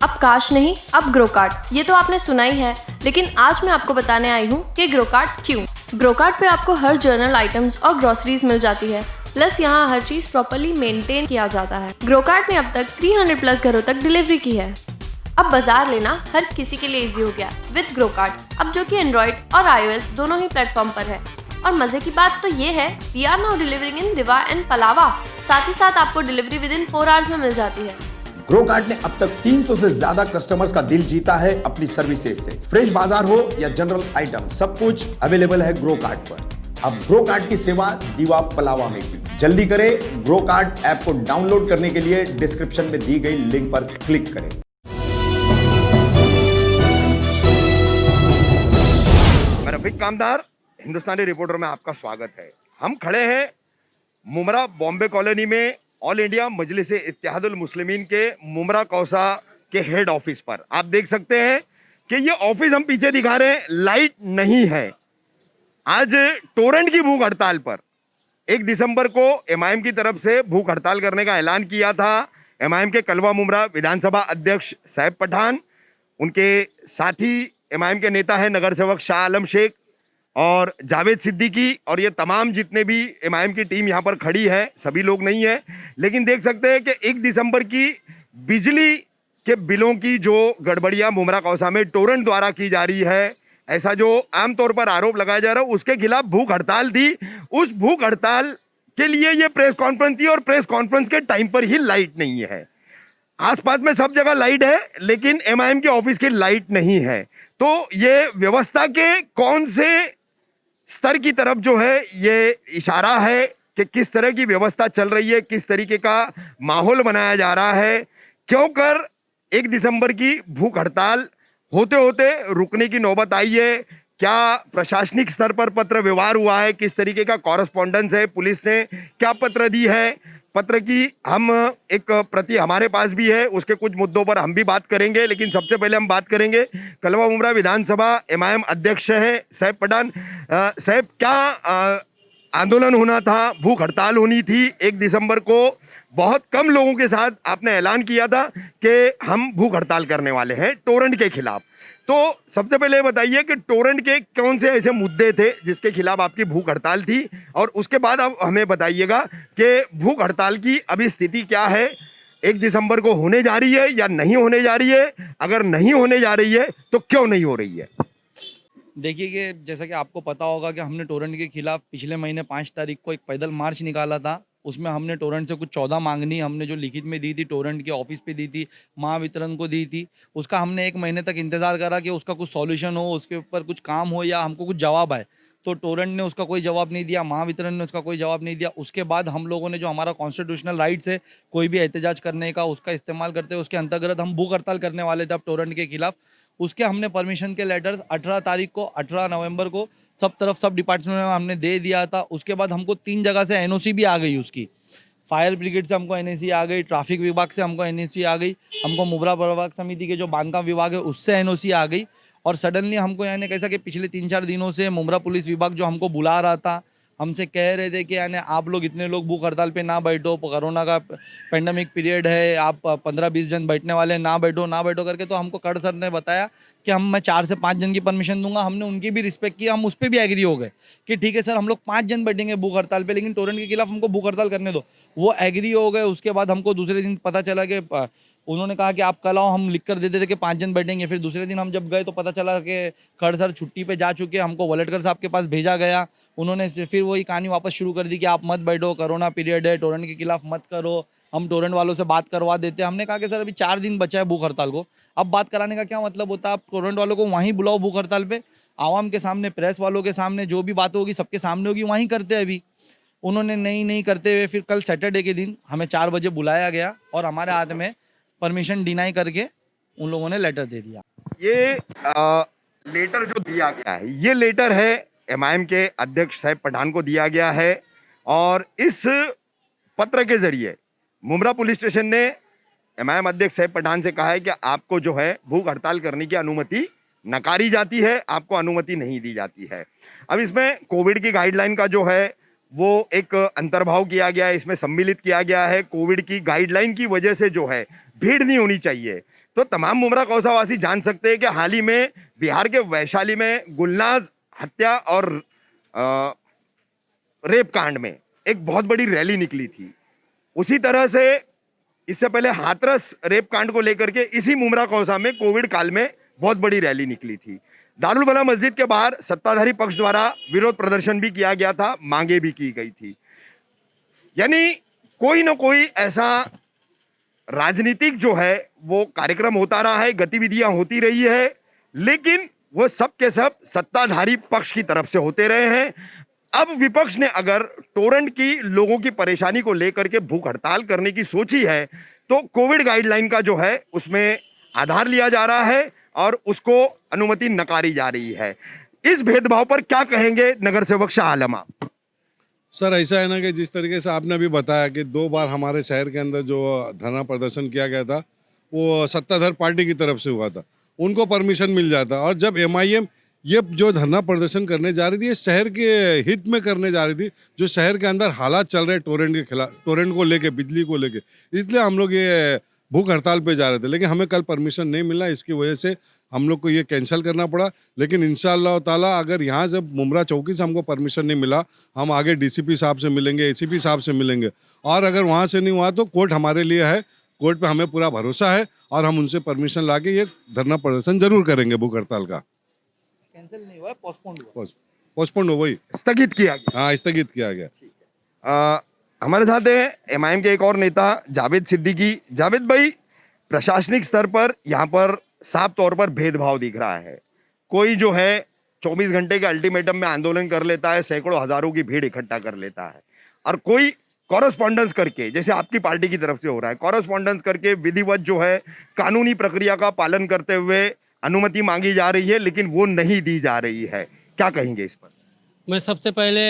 अब काश नहीं, अब ग्रोकार्ट। ये तो आपने सुना ही है, लेकिन आज मैं आपको बताने आई हूँ कि ग्रोकार्ट क्यों। ग्रोकार्ट पे आपको हर जर्नल आइटम्स और ग्रोसरीज मिल जाती है, प्लस यहाँ हर चीज प्रॉपर्ली मेंटेन किया जाता है। ग्रोकार्ट ने अब तक 300 प्लस घरों तक डिलीवरी की है। अब बाजार लेना हर किसी के लिए इजी हो गया विद ग्रोकार्ट, अब जो कि एंड्रॉइड और iOS दोनों ही प्लेटफॉर्म पर है। और मजे की बात तो ये है, वी आर नाउ डिलीवरिंग इन दिवा एंड पलावा। साथ ही साथ आपको डिलीवरी विद इन 4 आवर्स में मिल जाती है। ग्रोकार्ट ने अब तक 300 से ज्यादा कस्टमर्स का दिल जीता है अपनी सर्विसेज से। फ्रेश बाजार हो या जनरल आइटम, सब कुछ अवेलेबल है ग्रोकार्ट पर। अब ग्रोकार्ट की सेवा दीवा पलावा में भी। जल्दी करें, ग्रोकार्ट ऐप को डाउनलोड करने के लिए डिस्क्रिप्शन में दी गई लिंक पर क्लिक करें। मैं रफीक कामदार, हिंदुस्तानी रिपोर्टर में आपका स्वागत है। हम खड़े हैं मुमरा बॉम्बे कॉलोनी में ऑल इंडिया मजलिस इत्तेहादुल मुस्लिमीन के मुमरा कौसा के हेड ऑफिस पर। आप देख सकते हैं कि ये ऑफिस हम पीछे दिखा रहे हैं, लाइट नहीं है। आज टोरेंट की भूख हड़ताल पर 1 दिसंबर को एमआईएम की तरफ से भूख हड़ताल करने का ऐलान किया था। एमआईएम के कलवा मुमरा विधानसभा अध्यक्ष सैफ पठान, उनके साथी एमआईएम के नेता हैं नगर सेवक शाह आलम शेख और जावेद सिद्दीकी, और ये तमाम जितने भी एमआईएम की टीम यहाँ पर खड़ी है, सभी लोग नहीं है। लेकिन देख सकते हैं कि 1 दिसंबर की बिजली के बिलों की जो गड़बड़ियाँ मुमरा कौसा में टोरेंट द्वारा की जा रही है, ऐसा जो आमतौर पर आरोप लगाया जा रहा है, उसके खिलाफ भूख हड़ताल थी। उस भूख हड़ताल के लिए ये प्रेस कॉन्फ्रेंस थी और प्रेस कॉन्फ्रेंस के टाइम पर ही लाइट नहीं है। आसपास में सब जगह लाइट है, लेकिन एमआईएम के ऑफिस की लाइट नहीं है। तो ये व्यवस्था के कौन से स्तर की तरफ जो है ये इशारा है कि किस तरह की व्यवस्था चल रही है, किस तरीके का माहौल बनाया जा रहा है, क्यों कर 1 दिसंबर की भूख हड़ताल होते होते रुकने की नौबत आई है, क्या प्रशासनिक स्तर पर पत्र व्यवहार हुआ है, किस तरीके का कॉरेस्पॉन्डेंस है, पुलिस ने क्या पत्र दी है। पत्र की हम एक प्रति हमारे पास भी है, उसके कुछ मुद्दों पर हम भी बात करेंगे। लेकिन सबसे पहले हम बात करेंगे कलवा मुमरा विधानसभा एमआईएम अध्यक्ष है सैफ पठान। सैफ, क्या आंदोलन होना था, भूख हड़ताल होनी थी 1 दिसंबर को, बहुत कम लोगों के साथ आपने ऐलान किया था कि हम भूख हड़ताल करने वाले हैं टोरेंट के खिलाफ। तो सबसे पहले बताइए कि टोरेंट के कौन से ऐसे मुद्दे थे जिसके खिलाफ आपकी भूख हड़ताल थी, और उसके बाद आप हमें बताइएगा कि भूख हड़ताल की अभी स्थिति क्या है, 1 दिसंबर को होने जा रही है या नहीं होने जा रही है, अगर नहीं होने जा रही है तो क्यों नहीं हो रही है। देखिए कि जैसा कि आपको पता होगा कि हमने टोरेंट के खिलाफ पिछले महीने 5 तारीख को एक पैदल मार्च निकाला था। उसमें हमने टोरेंट से कुछ 14 मांगनी हमने जो लिखित में दी थी, टोरेंट के ऑफिस पे दी थी, महावितरण को दी थी। उसका हमने 1 महीने तक इंतज़ार करा कि उसका कुछ सॉल्यूशन हो, उसके ऊपर कुछ काम हो या हमको कुछ जवाब आए। तो टोरेंट ने उसका कोई जवाब नहीं दिया, महावितरण ने उसका कोई जवाब नहीं दिया। उसके बाद हम लोगों ने जो हमारा कॉन्स्टिट्यूशनल राइट्स है कोई भी एहतजाज करने का, उसका इस्तेमाल करते हुए उसके अंतर्गत हम भूख हड़ताल करने वाले थे अब टोरेंट के खिलाफ। उसके हमने परमिशन के लेटर्स 18 तारीख को, 18 नवंबर को सब तरफ सब डिपार्टमेंट में हमने दे दिया था। उसके बाद हमको 3 जगह से एनओसी भी आ गई उसकी। फायर ब्रिगेड से हमको एनओसी आ गई, ट्रैफिक विभाग से हमको एनओसी आ गई, हमको मुमरा प्रभाग समिति के जो बांधकाम विभाग है उससे एनओसी आ गई। और सडनली हमको यानी कैसा कि पिछले 3-4 दिनों से मुमरा पुलिस विभाग जो हमको बुला रहा था, हमसे कह रहे थे कि यानी आप लोग इतने लोग भूख हड़ताल पे ना बैठो, कोरोना का पेंडेमिक पीरियड है, आप 15-20 जन बैठने वाले, ना बैठो करके। तो हमको कड़ सर ने बताया कि मैं 4 से 5 जन की परमिशन दूंगा। हमने उनकी भी रिस्पेक्ट की, हम उस पर भी एग्री हो गए कि ठीक है सर, हम लोग 5 जन बैठेंगे भूख हड़ताल पे, लेकिन टोरेंट के खिलाफ हमको भूख हड़ताल करने दो। वो एग्री हो गए। उसके बाद हमको दूसरे दिन पता चला कि उन्होंने कहा कि आप कल आओ, हम लिख कर देते थे कि 5 जन बैठेंगे। फिर दूसरे दिन हम जब गए तो पता चला कि खड़ सर छुट्टी पे जा चुके, हमको वलेटकर साहब के पास भेजा गया। उन्होंने फिर वही कहानी वापस शुरू कर दी कि आप मत बैठो, कोरोना पीरियड है, टोरेंट के खिलाफ मत करो, हम टोरेंट वालों से बात करवा देते। हमने कहा कि सर अभी 4 दिन बचा है भूख हड़ताल को, अब बात कराने का क्या मतलब होता है। आप टोरेंट वालों को वहीं बुलाओ भूख हड़ताल पे, आवाम के सामने, प्रेस वालों के सामने, जो भी बात होगी सबके सामने होगी, वहीं करते हैं। अभी उन्होंने नहीं करते हुए फिर कल सैटरडे के दिन हमें 4 बजे बुलाया गया और हमारे हाथ में परमिशन डिनाई करके उन लोगों ने लेटर दे दिया। ये लेटर जो दिया गया है, ये लेटर है एमआईएम के अध्यक्ष सैफ पठान को दिया गया है, और इस पत्र के जरिए मुमरा पुलिस स्टेशन ने एमआईएम अध्यक्ष सैफ पठान से कहा है कि आपको जो है भूख हड़ताल करने की अनुमति नकारी जाती है, आपको अनुमति नहीं दी जाती है। अब इसमें कोविड की गाइडलाइन का जो है वो एक अंतर्भाव किया गया है, इसमें सम्मिलित किया गया है। कोविड की गाइडलाइन की वजह से जो है भीड़ नहीं होनी चाहिए। तो तमाम मुमरा कौसावासी जान सकते हैं कि हाल ही में बिहार के वैशाली में गुलनाज हत्या और रेप कांड में एक बहुत बड़ी रैली निकली थी। उसी तरह से इससे पहले हाथरस रेप कांड को लेकर के इसी मुमरा कौसा में कोविड काल में बहुत बड़ी रैली निकली थी। दारुल भला मस्जिद के बाहर सत्ताधारी पक्ष द्वारा विरोध प्रदर्शन भी किया गया था, मांगे भी की गई थी। यानी कोई ना कोई ऐसा राजनीतिक जो है वो कार्यक्रम होता रहा है, गतिविधियां होती रही है, लेकिन वो सब के सब सत्ताधारी पक्ष की तरफ से होते रहे हैं। अब विपक्ष ने अगर टोरंट की लोगों की परेशानी को लेकर के भूख हड़ताल करने की सोची है तो कोविड गाइडलाइन का जो है उसमें आधार लिया जा रहा है और उसको अनुमति नकारी जा रही है। इस भेदभाव पर क्या कहेंगे नगर सेवक शाह आलम आप? सर ऐसा है ना कि जिस तरीके से आपने अभी बताया कि 2 बार हमारे शहर के अंदर जो धरना प्रदर्शन किया गया था वो सत्ताधार पार्टी की तरफ से हुआ था, उनको परमिशन मिल जाता। और जब MIM ये जो धरना प्रदर्शन करने जा रही थी ये शहर के हित में करने जा रही थी, जो शहर के अंदर हालात चल रहे टोरेंट के खिलाफ, टोरेंट को लेके, बिजली को लेके, इसलिए हम लोग ये भूख हड़ताल पे जा रहे थे। लेकिन हमें कल परमिशन नहीं मिला, इसकी वजह से हम लोग को ये कैंसिल करना पड़ा। लेकिन इंशाअल्लाह ताला अगर यहाँ जब मुमरा चौकी से हमको परमिशन नहीं मिला, हम आगे DCP साहब से मिलेंगे, ACP साहब से मिलेंगे, और अगर वहाँ से नहीं हुआ तो कोर्ट हमारे लिए है, कोर्ट पे हमें पूरा भरोसा है और हम उनसे परमिशन लाके ये धरना प्रदर्शन जरूर करेंगे भूख हड़ताल का। कैंसिल नहीं हुआ, पोस्टपोन्ड हो वही स्थगित किया गया। हाँ, स्थगित किया गया। हमारे साथ है MIM के एक और नेता जावेद सिद्दीकी। जावेद भाई, प्रशासनिक स्तर पर यहाँ पर साफ तौर पर भेदभाव दिख रहा है। कोई जो है 24 घंटे के अल्टीमेटम में आंदोलन कर लेता है, सैकड़ों हजारों की भीड़ इकट्ठा कर लेता है, और कोई कॉरेस्पॉन्डेंस करके, जैसे आपकी पार्टी की तरफ से हो रहा है, कॉरेस्पॉन्डेंस करके विधिवत जो है कानूनी प्रक्रिया का पालन करते हुए अनुमति मांगी जा रही है, लेकिन वो नहीं दी जा रही है। क्या कहेंगे इस पर? मैं सबसे पहले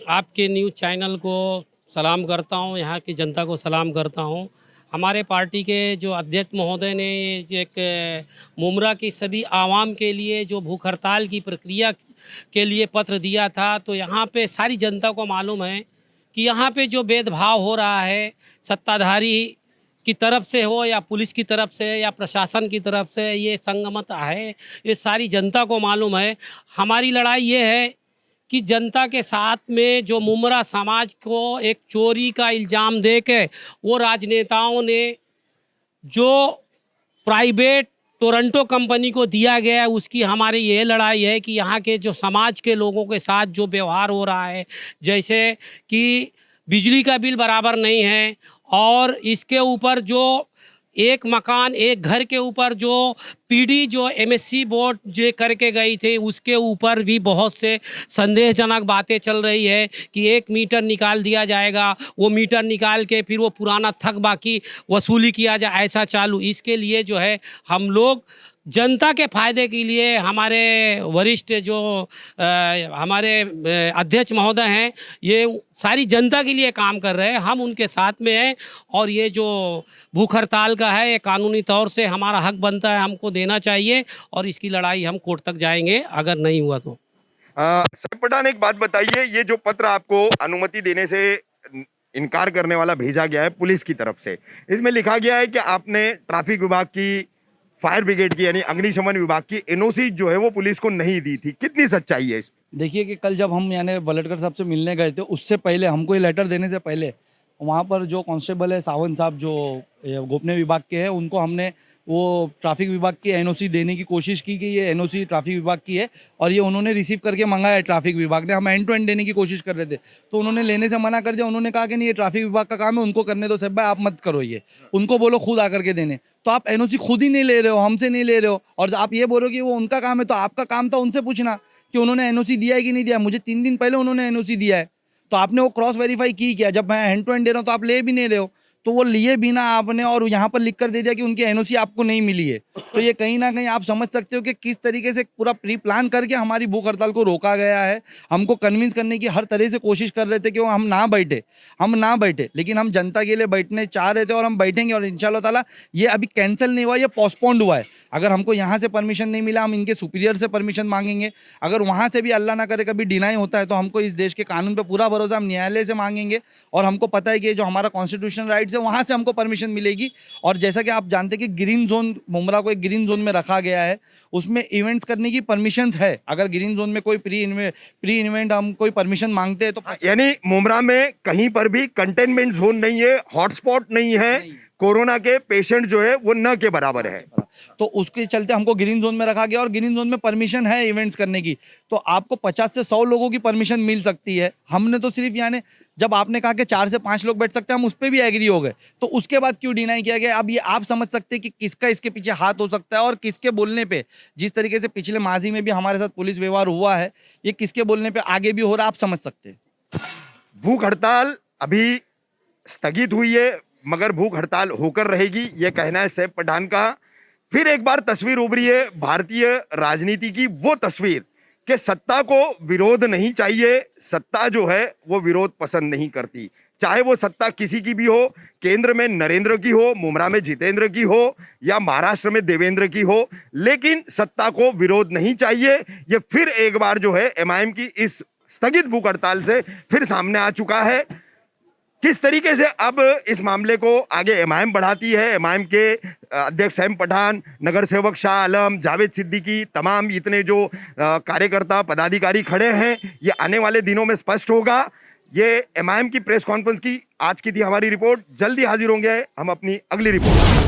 आपके न्यूज़ चैनल को सलाम करता हूं, यहाँ की जनता को सलाम करता हूं। हमारे पार्टी के जो अध्यक्ष महोदय ने एक मुमरा की सभी आवाम के लिए जो भूख हड़ताल की प्रक्रिया के लिए पत्र दिया था, तो यहाँ पे सारी जनता को मालूम है कि यहाँ पे जो भेदभाव हो रहा है सत्ताधारी की तरफ से हो या पुलिस की तरफ से या प्रशासन की तरफ से, ये संगमत है, ये सारी जनता को मालूम है। हमारी लड़ाई ये है कि जनता के साथ में जो मुमरा समाज को एक चोरी का इल्ज़ाम दे के वो राजनेताओं ने जो प्राइवेट टोरंटो कंपनी को दिया गया है, उसकी हमारी ये लड़ाई है कि यहाँ के जो समाज के लोगों के साथ जो व्यवहार हो रहा है, जैसे कि बिजली का बिल बराबर नहीं है, और इसके ऊपर जो एक मकान एक घर के ऊपर जो PD जो MSC बोर्ड जो करके गई थी, उसके ऊपर भी बहुत से संदेहजनक बातें चल रही है कि 1 मीटर निकाल दिया जाएगा, वो मीटर निकाल के फिर वो पुराना थक बाकी वसूली किया जाए, ऐसा चालू। इसके लिए जो है हम लोग जनता के फायदे के लिए हमारे वरिष्ठ जो हमारे अध्यक्ष महोदय हैं, ये सारी जनता के लिए काम कर रहे हैं, हम उनके साथ में हैं। और ये जो भूख हड़ताल का है, ये कानूनी तौर से हमारा हक बनता है, हमको देना चाहिए, और इसकी लड़ाई हम कोर्ट तक जाएंगे अगर नहीं हुआ तो। साहिब पठान, एक बात बताइए, ये जो पत्र आपको अनुमति देने से इनकार करने वाला भेजा गया है पुलिस की तरफ से, इसमें लिखा गया है कि आपने ट्रैफिक विभाग की, फायर ब्रिगेड की यानी अग्निशमन विभाग की NOC जो है वो पुलिस को नहीं दी थी। कितनी सच्चाई है इसमें? देखिए कि कल जब हम यानी वलटकर साहब से मिलने गए थे, उससे पहले हमको ये लेटर देने से पहले वहाँ पर जो कांस्टेबल है सावंत साहब जो गोपनीय विभाग के हैं, उनको हमने वो ट्रैफिक विभाग की NOC देने की कोशिश की कि ये NOC ट्रैफिक विभाग की है, और ये उन्होंने रिसीव करके मंगाया है ट्रैफिक विभाग ने। हम एंड टू एंड देने की कोशिश कर रहे थे तो उन्होंने लेने से मना कर दिया। उन्होंने कहा कि नहीं, ये ट्रैफिक विभाग का काम है, उनको करने दो साहब भाई, आप मत करो, ये उनको बोलो खुद आकर के देने। तो आप NOC खुद ही नहीं ले रहे हो, हमसे नहीं ले रहे हो, और आप ये बोल रहे हो कि वो उनका काम है, तो आपका काम था उनसे पूछना कि उन्होंने NOC दिया है कि नहीं दिया। मुझे 3 दिन पहले उन्होंने NOC दिया है, तो आपने वो क्रॉस वेरीफाई की क्या? जब मैं हैंड टू हैंड दे रहा हूँ तो आप ले भी नहीं रहे हो, तो वो लिए बिना आपने और यहाँ पर लिख कर दे दिया कि उनकी NOC आपको नहीं मिली है। तो ये कहीं ना कहीं आप समझ सकते हो कि किस तरीके से पूरा प्री प्लान करके हमारी भूख हड़ताल को रोका गया है। हमको कन्विंस करने की हर तरह से कोशिश कर रहे थे कि हम ना बैठे, लेकिन हम जनता के लिए बैठने चाह रहे थे और हम बैठेंगे। और इंशाल्लाह ताला ये अभी कैंसिल नहीं हुआ, ये पोस्टपोन्ड हुआ है। अगर हमको यहाँ से परमिशन नहीं मिला, हम इनके सुपीरियर से परमिशन मांगेंगे। अगर वहाँ से भी अल्लाह ना करे कभी डिनाई होता है तो हमको इस देश के कानून पर पूरा भरोसा, हम न्यायालय से मांगेंगे। और हमको पता है कि जो हमारा कॉन्स्टिट्यूशनल राइट्स से वहाँ से हमको परमिशन मिलेगी। और जैसा कि आप जानते हैं कि ग्रीन जोन, मुमरा को एक ग्रीन जोन में रखा गया है, उसमें इवेंट्स करने की परमिशंस है। अगर ग्रीन जोन में कोई प्री इवेंट हम कोई परमिशन मांगते हैं तो यानी मुमरा में कहीं पर भी कंटेनमेंट जोन नहीं है, हॉटस्पॉट नहीं है, कोरोना के पेशेंट जो है वो न के बराबर है। तो उसके चलते हमको ग्रीन जोन में रखा गया और ग्रीन जोन में परमिशन है इवेंट्स करने की। तो आपको 50 से 100 लोगों की परमिशन मिल सकती है। हमने तो सिर्फ यानी जब आपने कहा कि 4 से 5 लोग बैठ सकते हैं, हम उस पर भी एग्री हो गए, तो उसके बाद क्यों डिनाई किया गया? अब ये आप समझ सकते हैं कि किसका इसके पीछे हाथ हो सकता है और किसके बोलने पे, जिस तरीके से पिछले माजी में भी हमारे साथ पुलिस व्यवहार हुआ है, ये किसके बोलने पे आगे भी हो रहा है, आप समझ सकते हैं। भूख हड़ताल अभी स्थगित हुई है, मगर भूख हड़ताल होकर रहेगी, यह कहना है सैफ पठान का। फिर एक बार तस्वीर उभरी है भारतीय राजनीति की, वो तस्वीर कि सत्ता को विरोध नहीं चाहिए, सत्ता जो है वो विरोध पसंद नहीं करती, चाहे वो सत्ता किसी की भी हो, केंद्र में नरेंद्र की हो, मुमरा में जितेंद्र की हो या महाराष्ट्र में देवेंद्र की हो, लेकिन सत्ता को विरोध नहीं चाहिए। ये फिर एक बार जो है एमआईएम की इस स्थगित भूख हड़ताल से फिर सामने आ चुका है। किस तरीके से अब इस मामले को आगे एमआईएम बढ़ाती है, एमआईएम के अध्यक्ष सैफ पठान, नगर सेवक शाह आलम, जावेद सिद्दीकी, तमाम इतने जो कार्यकर्ता पदाधिकारी खड़े हैं, ये आने वाले दिनों में स्पष्ट होगा। ये एमआईएम की प्रेस कॉन्फ्रेंस की आज की थी हमारी रिपोर्ट। जल्दी हाजिर होंगे हम अपनी अगली रिपोर्ट।